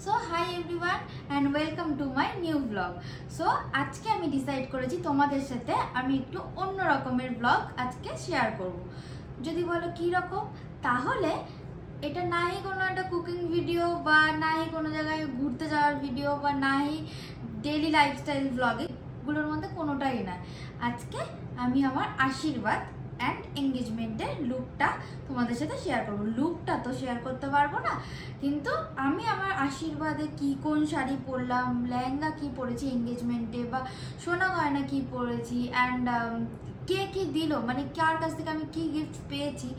So hi everyone and welcome to my new blog. So আজকে আমি decide করেছি তোমাদের সাথে আমি একটু অন্য রকমের ব্লগ আজকে শেয়ার করব। যদি বলো কী রকম, তাহলে এটা নাই কোনো একটা কুকিং ভিডিও বা নাই কোনো জায়গায় ঘুরতে যাওয়ার ভিডিও বা নাই ডেইলি লাইফস্টাইল ব্লগে, এগুলোর মধ্যে কোনোটাই না। আজকে আমি আমার আশীর্বাদ অ্যান্ড এঙ্গেজমেন্টের লুকটা তোমাদের সাথে শেয়ার করবো। লুকটা তো শেয়ার করতে পারবো না, কিন্তু আমি আমার আশীর্বাদে কোন শাড়ি পরলাম, লেহেঙ্গা কি পরেছি এঙ্গেজমেন্টে, বা সোনা গয়না কি পরেছি, অ্যান্ড কে কি দিল, মানে কার কাছ থেকে আমি কি গিফট পেয়েছি,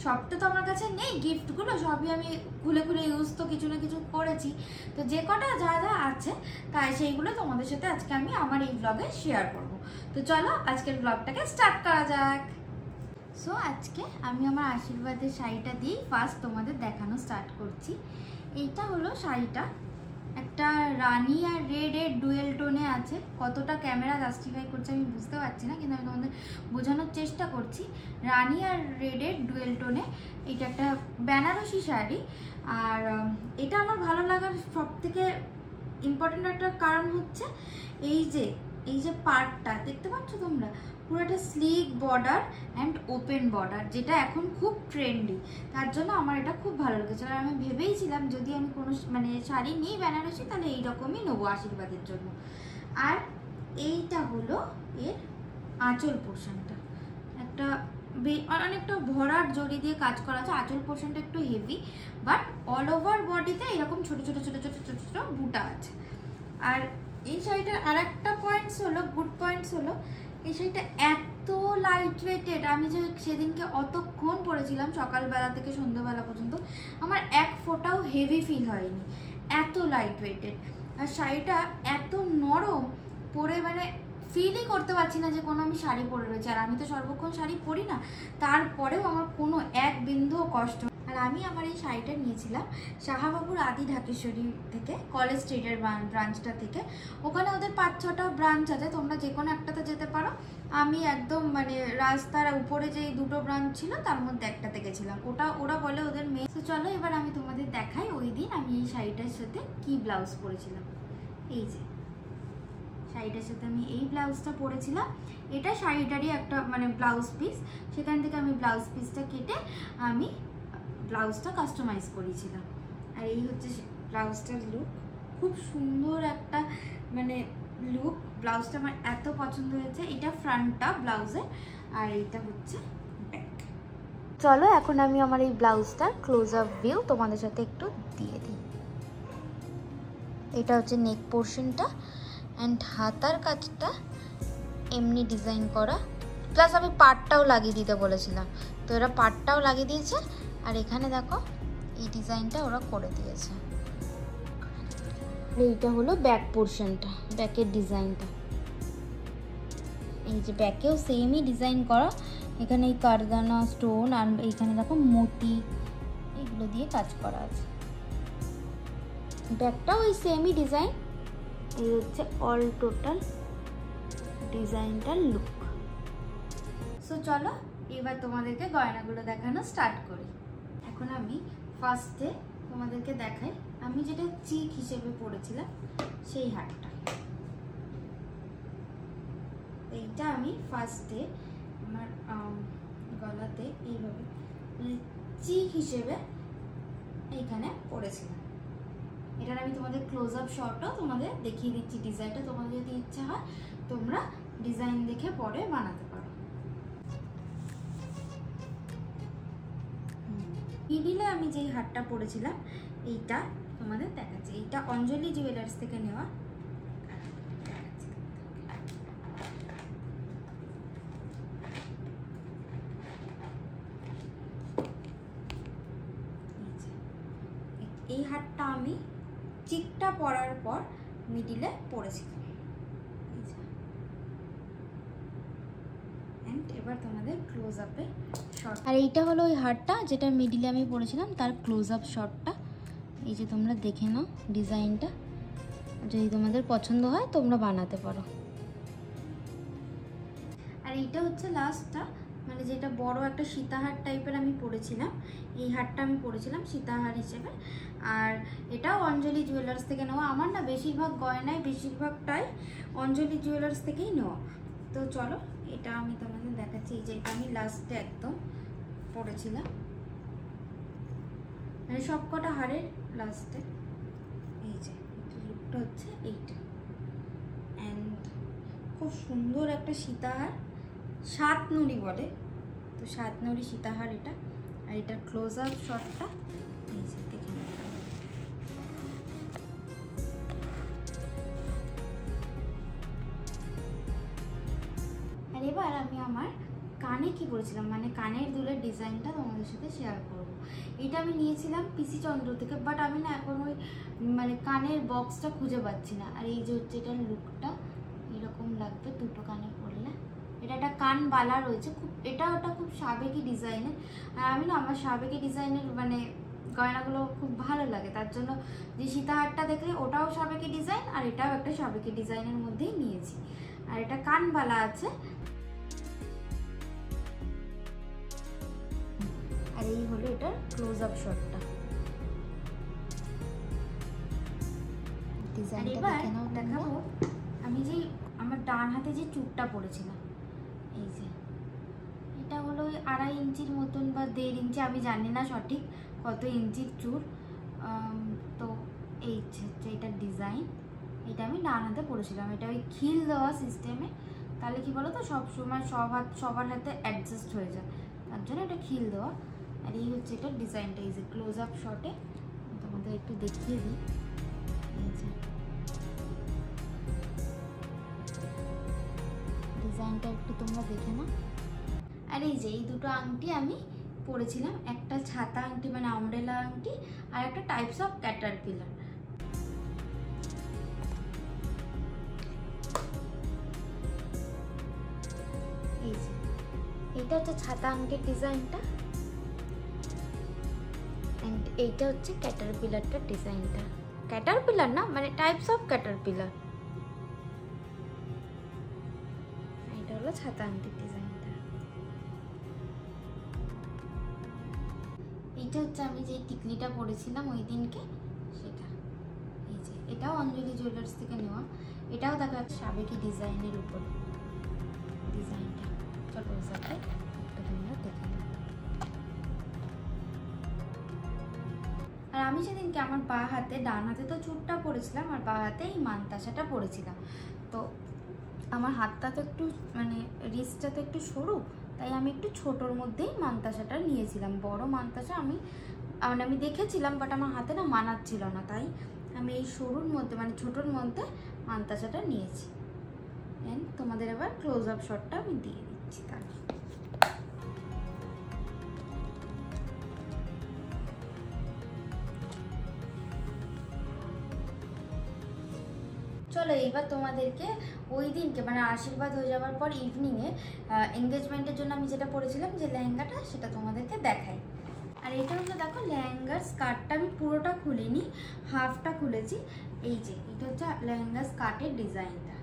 সবটা তো আমার কাছে নেই। গিফটগুলো সবই আমি খুলে খুলে ইউজ তো কিছু না কিছু করেছি, তো যে কটা যা যা আছে তাই সেইগুলো তোমাদের সাথে আজকে আমি আমার এই ব্লগে শেয়ার করব। তো চলো আজকের ব্লগটাকে স্টার্ট করা যাক। সো আজকে আমি আমার আশীর্বাদের শাড়িটা দিয়েই ফার্স্ট তোমাদের দেখানো স্টার্ট করছি। এইটা হলো শাড়িটা, একটা রানি আর রেড ডুয়েল টোনে আছে। কতটা ক্যামেরা জাস্টিফাই করছে আমি বুঝতে পারছি না, কিন্তু আমি তোমাদের বোঝানোর চেষ্টা করছি। রানি আর রেডের ডুয়েল টোনে এটা একটা বেনারসি শাড়ি। আর এটা আমার ভালো লাগার সব থেকে ইম্পর্টেন্ট একটা কারণ হচ্ছে এই যে পার্টটা দেখতে পাচ্ছ তোমরা, পুরো একটা slick border and open border, যেটা এখন খুব ট্রেন্ডি। তার জন্য আমার এটা খুব ভালো লেগেছে। আর আমি ভেবেইছিলাম যদি আমি কোনো শাড়ি নিই বেনারসি, তাহলে এইরকমই নেবো আশীর্বাদের জন্য। আর এইটা হলো এর আঁচল পোর্শনটা, একটা অনেকটা ভরাট জড়ি দিয়ে কাজ করা আছে। আঁচল পোর্শনটা একটু হেভি, বাট অল ওভার বডিতে এরকম ছোট ছোট ছোট ছোট ছোট ছোট বুটা আছে। আর এই শাড়িটার আর একটা পয়েন্টস হলো, গুড পয়েন্টস হলো, এই শাড়িটা এত লাইট ওয়েটেড। আমি যে সেদিনকে অতক্ষণ পরেছিলাম সকালবেলা থেকে সন্ধ্যাবেলা পর্যন্ত, আমার এক ফোঁটাও হেভি ফিল হয়নি, এত লাইট ওয়েটেড। আর শাড়িটা এত নরম, পরে ফিলই করতে পারছি না যে কোনো আমি শাড়ি পরে রয়েছি। আর আমি তো সর্বক্ষণ শাড়ি পরি না, তারপরেও আমার কোনো এক বিন্দুও কষ্ট। আর আমি আমার এই শাড়িটা নিয়েছিলাম শাহবাবুর আদি ঢাকেশ্বরী থেকে, কলেজ স্ট্রিটের ব্রাঞ্চটা থেকে। ওখানে ওদের 5-6টা ব্রাঞ্চ আছে, তোমরা যে কোনো একটাতে যেতে পারো। আমি একদম রাস্তার উপরে যে দুটো ব্রাঞ্চ ছিল তার মধ্যে একটাতে গেছিলাম, ওরা বলে ওদের মেয়ে। তো চলো এবার আমি তোমাদের দেখাই ওই দিন আমি এই শাড়িটার সাথে কি ব্লাউজ পরেছিলাম। এই যে শাড়িটার সাথে আমি এই ব্লাউজটা পরেছিলাম। এটা শাড়িটারই একটা ব্লাউজ পিস, সেখান থেকে আমি ব্লাউজ পিসটা কেটে আমি ব্লাউজটা কাস্টমাইজ করেছিলাম। আর এই হচ্ছে ব্লাউজটার লুক, খুব সুন্দর একটা লুক। ব্লাউজটা আমার এত পছন্দ হয়েছে। এটা ফ্রন্টটা ব্লাউজে, আর এইটা হচ্ছে ব্যাক। চলো এখন আমি আমার এই ব্লাউজটার ক্লোজ আপ ভিউ তোমাদের সাথে একটু দিয়ে দিই। এটা হচ্ছে নেক পোর্শনটা, অ্যান্ড হাতার কাজটা এমনি ডিজাইন করা, প্লাস আমি পাটটাও লাগিয়ে দিতে বলেছিলাম, তো এরা পাটটাও লাগিয়ে দিয়েছে। আর এখানে দেখো এই ডিজাইনটা ওরা করে দিয়েছে। এইটা হলো ব্যাক পোর্শনটা, ব্যাকের ডিজাইনটা। এই যে ব্যাকেও সেমই ডিজাইন করা, এখানে এই কারদানা স্টোন আর এইখানে দেখো মতি, এগুলো দিয়ে কাজ করা আছে। ব্যাকটাও ওই সেমই ডিজাইন। এই হচ্ছে অল টোটাল ডিজাইনটার লুক। সো চলো এবার তোমাদেরকে গয়নাগুলো দেখানো স্টার্ট করি। এখন আমি ফার্স্টে তোমাদেরকে দেখাই আমি যেটা চিক হিসেবে পরেছিলাম সেই হারটা। এইটা আমি ফার্স্টে আমার গলাতে এইভাবে চিক হিসেবে এইখানে পরেছিলাম। এটার আমি তোমাদের ক্লোজ আপ শটও তোমাদের দেখিয়ে দিচ্ছি। ডিজাইনটা তোমাদের যদি ইচ্ছা হয় তোমরা ডিজাইন দেখে পরে বানাতে পারো। মিডিলে আমি যেই হারটা পরেছিলাম এইটা তোমাদের দেখাচ্ছি। এইটা অঞ্জলি জুয়েলার্স থেকে নেওয়া। এই হারটা আমি চিকটা পরার পর মিডিলে পরেছিলাম। এবার তোমাদের ক্লোজ আপে শর্ট। আর এইটা হলো ওই হারটা যেটা মিডিলে আমি পরেছিলাম, তার ক্লোজ আপ শটটা। এই যে তোমরা দেখে নাও ডিজাইনটা, যদি তোমাদের পছন্দ হয় তোমরা বানাতে পারো। আর এইটা হচ্ছে লাস্টটা, মানে যেটা বড় একটা সীতাহার টাইপের আমি পরেছিলাম, এই হারটা আমি পরেছিলাম সীতাহার হিসেবে। আর এটাও অঞ্জলি জুয়েলার্স থেকে নেওয়া। আমার না বেশিরভাগ গয়নায় বেশিরভাগটাই অঞ্জলি জুয়েলার্স থেকেই নেওয়া। তো চলো এটা আমি তোমাদের দেখাচ্ছি। এই যে এটা আমি লাস্টে একদম পরেছিলাম, মানে সবকটা হারের লাস্টে। এই যে লুকটা হচ্ছে এইটা, অ্যান্ড খুব সুন্দর একটা সীতাহার, 7 নুড়ি বলে, তো 7 নুড়ি সীতাহার এটা। আর এটার ক্লোজ আপ শটটা এই যে দেখে নিতে হবে। আর এবার আমি আমার কানে কি পরেছিলাম, মানে কানের দুলের ডিজাইনটা তোমাদের সাথে শেয়ার করব। এটা আমি নিয়েছিলাম পিসি চন্দ্র থেকে, বাট আমি না এখন ওই মানে কানের বক্সটা খুঁজে পাচ্ছি না। আর এই যে হচ্ছে এটার লুকটা এরকম লাগবে দুটো কানে পরলে। এটা একটা কান বালা রয়েছে, খুব এটা ওটা খুব সাবেকি ডিজাইনের। আর আমি না আমার সাবেকি ডিজাইনের মানে গয়নাগুলো খুব ভালো লাগে, তার জন্য যে সীতাহারটা দেখলে ওটাও সাবেকি ডিজাইন, আর এটাও একটা সাবেকি ডিজাইনের মধ্যেই নিয়েছি। আর এটা কান বালা আছে। আর এই হলো এটার ক্লোজ আপ শটটা। এবার দেখাবো আমি যে আমার ডান হাতে যে চুড়টা পরেছিলাম। এই যে এটা হলো 2.5 ইঞ্চির মতন বা 1.5 ইঞ্চি, আমি জানি না সঠিক কত ইঞ্চির চুড়। তো এই হচ্ছে এটার ডিজাইন। এটা আমি ডান হাতে পরেছিলাম। এটা ওই খিল দেওয়া সিস্টেমে, তাহলে কি বলো তো সবসময় সবার হাতে অ্যাডজাস্ট হয়ে যায়, তার জন্য এটা খিল দেওয়া। আর এই হচ্ছে এটার ডিজাইনটা। এই যে ক্লোজ আপ শটে তোমাদের একটু দেখিয়ে দিই। এই যে ডিজাইনটা একটু তোমরা দেখে নাও। আর এই যে এই দুটো আংটি আমি পরেছিলাম, একটা ছাতা আংটি মানে আমব্রেলা আংটি, আর একটা টাইপস অফ ক্যাটারপিলার। এই যে এটা হচ্ছে ছাতা আংটির ডিজাইনটা, এন্ড এইটা হচ্ছে ক্যাটারপিলারটার ডিজাইনটা। ক্যাটারপিলার না, মানে টাইপস অফ ক্যাটারপিলার। এটা হলো ছাতা আংটির ডিজাইনটা। এইটা হচ্ছে আমি যে টিকলিটা পরেছিলাম ওই দিনকে সেটা। এই যে এটাও অঞ্জলি জুয়েলার্স থেকে নেওয়া। এটাও দেখা যাচ্ছে সাবেকি ডিজাইনের উপর ডিজাইনটা। চলো সাথে তোমরা দেখে নাও। আর আমি সেদিনকে আমার বা হাতে, ডান হাতে তো চুড়টা পরেছিলাম, আর বা হাতে এই মানতাসাটা পরেছিলাম। তো আমার হাতটা তো একটু মানে রিস্টটা তো একটু সরু, তাই আমি একটু ছোটোর মধ্যেই মানতাসাটা নিয়েছিলাম। বড় মানতাসা আমি দেখেছিলাম, বাট আমার হাতে না মানাচ্ছিল না, তাই আমি এই সরুর মধ্যে মানে ছোটোর মধ্যে মানতাসাটা নিয়েছি। এন্ড তোমাদের এবার ক্লোজ আপ শটটা আমি দিয়ে দিচ্ছি। তার চলো এইবার তোমাদেরকে ওই দিনকে মানে আশীর্বাদ হয়ে যাওয়ার পর ইভিনিংয়ে এঙ্গেজমেন্টের জন্য আমি যেটা পরেছিলাম যে লেহেঙ্গাটা, সেটা তোমাদেরকে দেখাই। আর এটা হলো দেখো লেহেঙ্গার স্কার্টটা আমি পুরোটা খুলিনি, হাফটা খুলেছি। এই যে এটা হচ্ছে লেহেঙ্গা স্কার্টের ডিজাইনটা,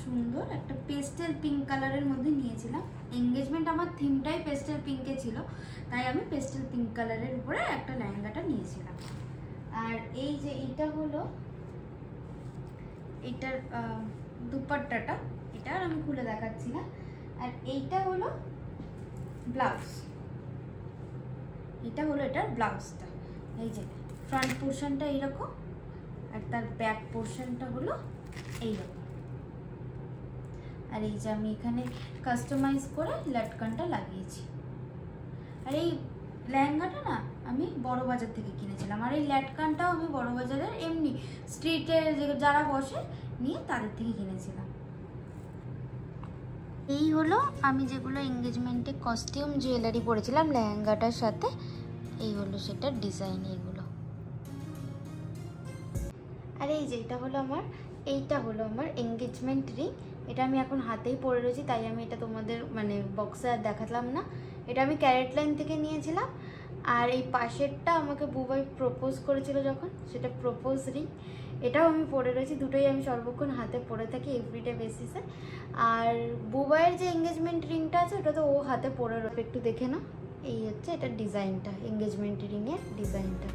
সুন্দর একটা পেস্টেল পিঙ্ক কালারের মধ্যে নিয়েছিলাম। এঙ্গেজমেন্ট আমার থিমটাই পেস্টেল পিঙ্কে ছিল, তাই আমি পেস্টেল পিঙ্ক কালারের উপরে একটা লেহেঙ্গাটা নিয়েছিলাম। আর এই যে এটা হলো এটার দুপাট্টাটা, এটা আর আমি খুলে দেখাচ্ছি না। আর এইটা হলো ব্লাউজ, এটা হলো এটার ব্লাউজটা। এই যে ফ্রন্ট পোর্শনটা এইরকম, আর তার ব্যাক পোর্শনটা হলো এইরকম। আর এই যে আমি এখানে কাস্টমাইজ করে লাটকানটা লাগিয়েছি। আর এই লেহেঙ্গাটা না আমি বড় বাজার থেকে কিনেছিলাম, আর এই লাটকানটাও আমি বড় বাজারের এমনি স্ট্রিটে যারা বসে নিয়ে তাদের থেকে কিনেছিলাম। এই হলো আমি যেগুলো এঙ্গেজমেন্টে কস্টিউম জুয়েলারি পরেছিলাম লেহেঙ্গাটার সাথে। এই হলো সেটার ডিজাইন এইগুলো। আর এই যে এইটা হলো আমার এঙ্গেজমেন্ট রিং। এটা আমি এখন হাতেই পরে রয়েছি, তাই আমি এটা তোমাদের মানে বক্সে আর দেখালাম না। এটা আমি ক্যারেট লাইন থেকে নিয়েছিলাম। আর এই পাশেরটা আমাকে বুবাই প্রপোজ করেছিল যখন, সেটা প্রপোজ রিং, এটাও আমি পরে রয়েছি। দুটোই আমি সর্বক্ষণ হাতে পরে থাকি এভরিডে বেসিসে। আর বুবাইয়ের যে এঙ্গেজমেন্ট রিংটা আছে ওটা তো ও হাতে পরে রয়েছে, একটু দেখে না। এই হচ্ছে এটার ডিজাইনটা, এঙ্গেজমেন্ট রিংয়ের ডিজাইনটা।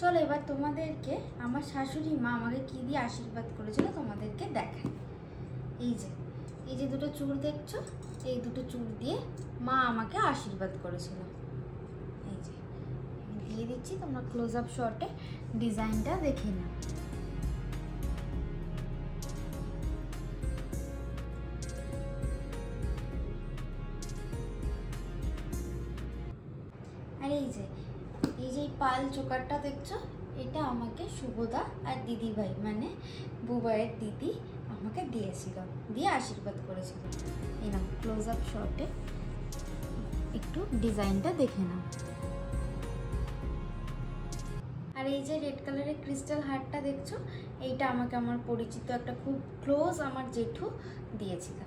চলো এবার তোমাদেরকে আমার শাশুড়ি মা আমাকে কি দিয়ে আশীর্বাদ করেছিল তোমাদেরকে দেখাই। এই যে দুটো চূড় দেখছো, এই দুটো চূড় দিয়ে মা আমাকে আশীর্বাদ করেছিল। এই যে আমি দিয়ে দিচ্ছি, তোমরা ক্লোজ আপ শটে ডিজাইনটা দেখে নাও। আর এই যে পাল চোকারটা দেখছো, এটা আমাকে শুভদা আর দিদিভাই মানে বুবাইয়ের দিদি আমাকে দিয়েছিল, দিয়ে আশীর্বাদ করেছিল। এই না ক্লোজ আপ শটে একটু ডিজাইনটা দেখে নাও। আর এই যে রেড কালারের ক্রিস্টাল হারটা দেখছো, এইটা আমাকে আমার পরিচিত একটা খুব ক্লোজ আমার জেঠু দিয়েছিল।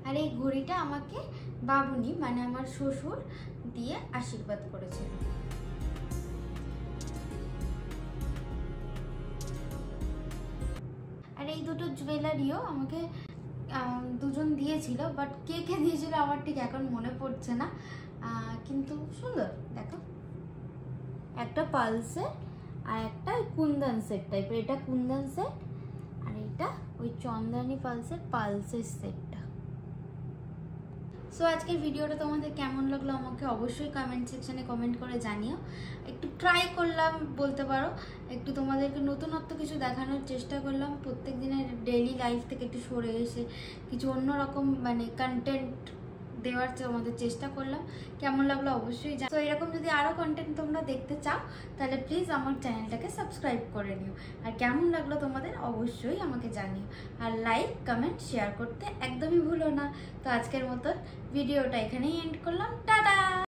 আর এই ঘড়িটা আমাকে বাবুনি মানে আমার শ্বশুর দিয়ে আশীর্বাদ করেছিল। আর এই দুটো জুয়েলারিও আমাকে দুজন দিয়েছিল, বাট কে কে দিয়েছিল আমার ঠিক এখন মনে পড়ছে না, কিন্তু সুন্দর। দেখো একটা পালসের আর একটা কুন্দন সেট টাইপের, এটা কুন্দন সেট আর এটা ওই চন্দ্রানী পালসের সেটটা। সো আজকের ভিডিওটা তোমাদের কেমন লাগলো আমাকে অবশ্যই কমেন্ট সেকশনে কমেন্ট করে জানিও। একটু ট্রাই করলাম বলতে পারো, একটু তোমাদেরকে নতুনত্ব কিছু দেখানোর চেষ্টা করলাম, প্রত্যেক দিনের ডেইলি লাইফ থেকে একটু সরে এসে কিছু অন্যরকম মানে কন্টেন্ট দেওয়ার আমাদের চেষ্টা করলাম। কেমন লাগলো অবশ্যই তো এরকম যদি আরও কন্টেন্ট তোমরা দেখতে চাও তাহলে প্লিজ আমার চ্যানেলটাকে সাবস্ক্রাইব করে নিও। আর কেমন লাগলো তোমাদের অবশ্যই আমাকে জানিও, আর লাইক কমেন্ট শেয়ার করতে একদমই ভুলো না। তো আজকের মতো ভিডিওটা এখানেই এন্ড করলাম, টাটা।